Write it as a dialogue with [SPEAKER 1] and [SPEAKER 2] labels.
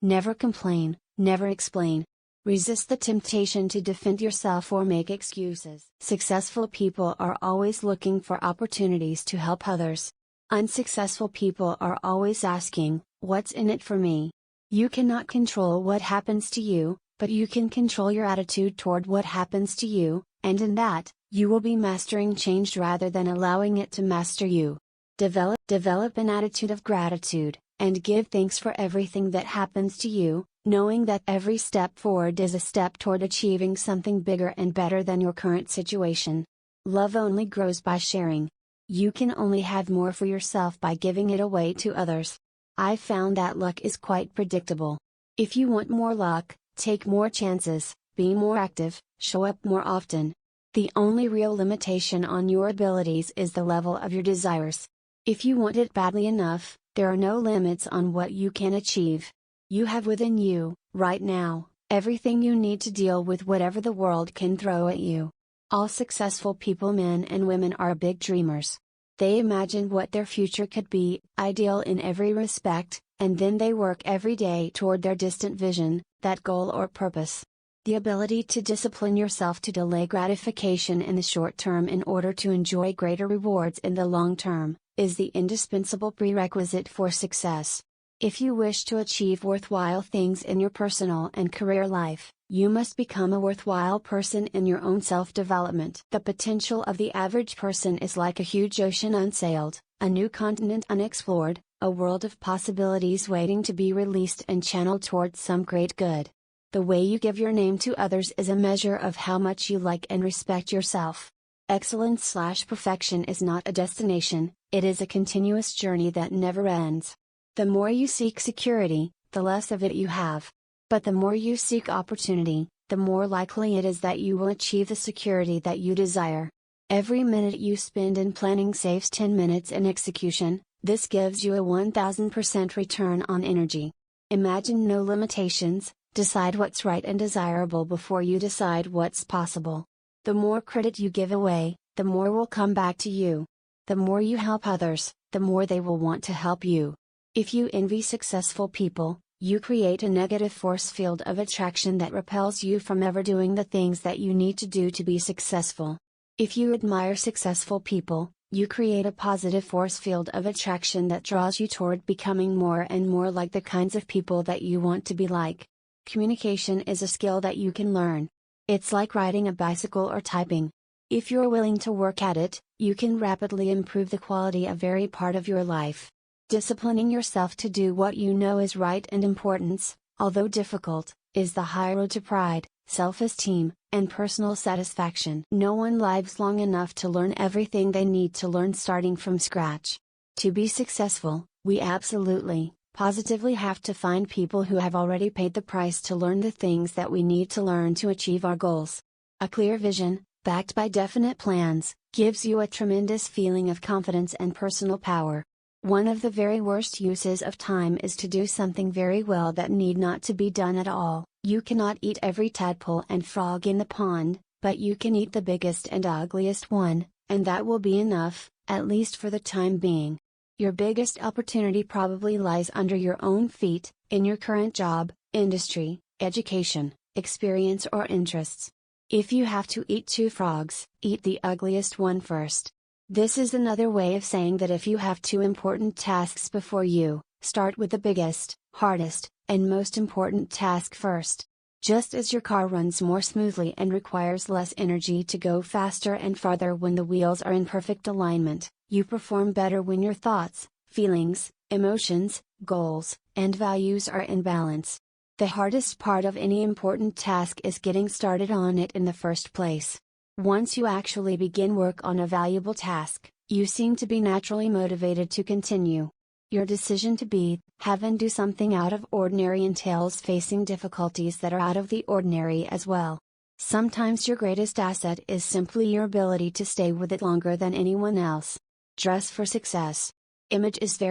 [SPEAKER 1] Never complain, never explain. Resist the temptation to defend yourself or make excuses. Successful people are always looking for opportunities to help others. Unsuccessful people are always asking, "What's in it for me?" You cannot control what happens to you, but you can control your attitude toward what happens to you, and in that, you will be mastering change rather than allowing it to master you. Develop an attitude of gratitude, and give thanks for everything that happens to you, knowing that every step forward is a step toward achieving something bigger and better than your current situation. Love only grows by sharing. You can only have more for yourself by giving it away to others. I've found that luck is quite predictable. If you want more luck, take more chances, be more active, show up more often. The only real limitation on your abilities is the level of your desires. If you want it badly enough, there are no limits on what you can achieve. You have within you, right now, everything you need to deal with whatever the world can throw at you. All successful people, men and women, are big dreamers. They imagine what their future could be, ideal in every respect, and then they work every day toward their distant vision, that goal or purpose. The ability to discipline yourself to delay gratification in the short term in order to enjoy greater rewards in the long term, is the indispensable prerequisite for success. If you wish to achieve worthwhile things in your personal and career life, you must become a worthwhile person in your own self-development. The potential of the average person is like a huge ocean unsailed, a new continent unexplored, a world of possibilities waiting to be released and channeled towards some great good. The way you give your name to others is a measure of how much you like and respect yourself. Excellence/perfection is not a destination, it is a continuous journey that never ends. The more you seek security, the less of it you have. But the more you seek opportunity, the more likely it is that you will achieve the security that you desire. Every minute you spend in planning saves 10 minutes in execution. This gives you a 1000% return on energy. Imagine no limitations, decide what's right and desirable before you decide what's possible. The more credit you give away, the more will come back to you. The more you help others, the more they will want to help you. If you envy successful people, you create a negative force field of attraction that repels you from ever doing the things that you need to do to be successful. If you admire successful people, you create a positive force field of attraction that draws you toward becoming more and more like the kinds of people that you want to be like. Communication is a skill that you can learn. It's like riding a bicycle or typing. If you're willing to work at it, you can rapidly improve the quality of every part of your life. Disciplining yourself to do what you know is right and important, although difficult, is the high road to pride, self-esteem, and personal satisfaction. No one lives long enough to learn everything they need to learn starting from scratch. To be successful, we absolutely, positively have to find people who have already paid the price to learn the things that we need to learn to achieve our goals. A clear vision, backed by definite plans, gives you a tremendous feeling of confidence and personal power. One of the very worst uses of time is to do something very well that need not to be done at all. You cannot eat every tadpole and frog in the pond, but you can eat the biggest and ugliest one, and that will be enough, at least for the time being. Your biggest opportunity probably lies under your own feet, in your current job, industry, education, experience or interests. If you have to eat 2 frogs, eat the ugliest one first. This is another way of saying that if you have 2 important tasks before you, start with the biggest, hardest, and most important task first. Just as your car runs more smoothly and requires less energy to go faster and farther when the wheels are in perfect alignment, you perform better when your thoughts, feelings, emotions, goals, and values are in balance. The hardest part of any important task is getting started on it in the first place. Once you actually begin work on a valuable task, you seem to be naturally motivated to continue. Your decision to be, have and do something out of ordinary entails facing difficulties that are out of the ordinary as well. Sometimes your greatest asset is simply your ability to stay with it longer than anyone else. Dress for success. Image is very